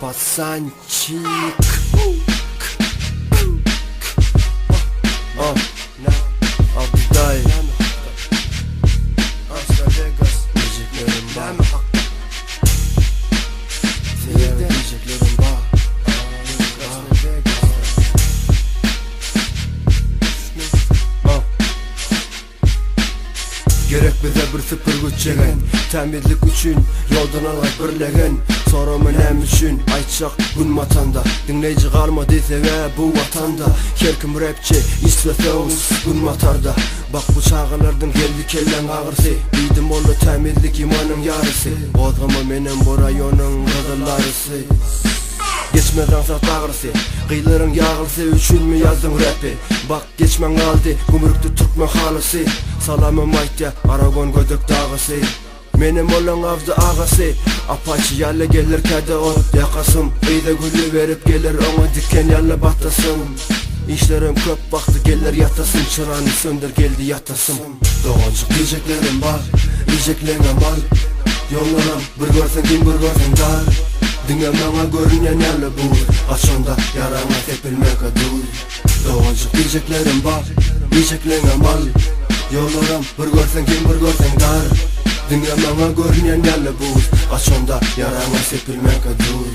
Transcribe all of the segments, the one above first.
Пацанчик. Abdüday diyeceklerim var. Diyeceklerim var. Gerek bize bir sıfır güçegen, temizlik üçün yoldan alay birlegen. Sorumun hem üçün aytacak gün matanda, dinleyici kalma dese ve bu vatanda. Kerkim rapçi istese oğuz gün matarda. Bak bu çağılardan geldi kellen ağırsı, bildim onu temizlik imanın yarısı. Bozgama menem bu rayonun kızıllarısı. Geçmeden sat ağırsı, kıyıların yağılsı üçün mü yazdın rapi? Bak geçmen aldı, gümrüktü Türkmen halısı. Salamım aytya, Aragon gödük dağısı. Menem olan avdı ağası, Apache yalle gelir kede ot yakasım. Kıyıda gülü verip gelir ona diken yalle batasım. İşlerim köp baktı gelir yatasın, çırağını söndür geldi yatasım. Doğancık diyeceklerim var, diyeceklerine mal. Yollarım bir görsen kim bir görsen dar. Dinlememe görünen yalle bul, açında yarana tepilmek adur. Doğancık diyeceklerim var, diyeceklerine mal. Yollarım bir görsen kim bir görsen dar. Dinlememe görünen yalle bul, açında yarana tepilmek adur.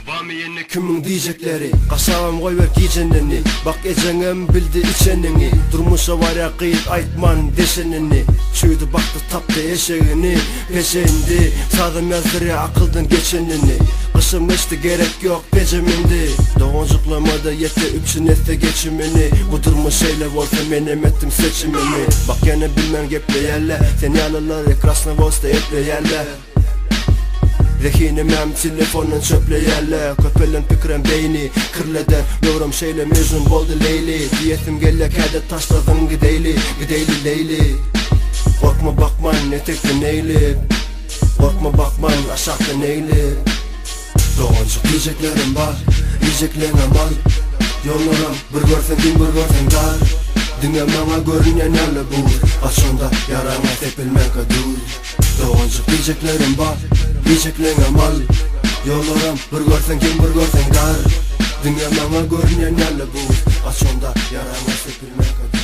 Bami yenne kimin diyecekleri, kasabam koy ver giycenini. Bak ecenem bildi içenini, durmuşa var ya kıyıt aytman deşenini. Çüydü baktı taptı eşeğini, peşendi sadım yazdırı akıldan geçenini. Kışım işte gerek yok becemindi. Doğuncuklamada yetti üpçün ette geçimini. Bu durmuş şeyler olsa menem ettim seçimimi. Bak gene bilmem geple yerle, sen yalıları krasna vosta eple yerle. Rehinim hem telefonun çöple yerle, köpelen pikrem beyni kırleder. Yorum şeyle mezun boldu leyli, diyetim gelle kede taşladım gideyli, gideyli leyli. Korkma bakman etekli neyli, korkma bakman aşakta neyli. Doğancık diyeceklerim var, diyeceklerine mal. Yollarım bir görsen kim bir görsen dar. Dinlememe görünen yalle bul, açında yarana tepilmek adur. Doğancık diyeceklerim var, diyeceklerine mal. Yollarım bir görsen kim bir görsen dar. Dinlememe görünen yalle bul, açında yarana tepilmek adur.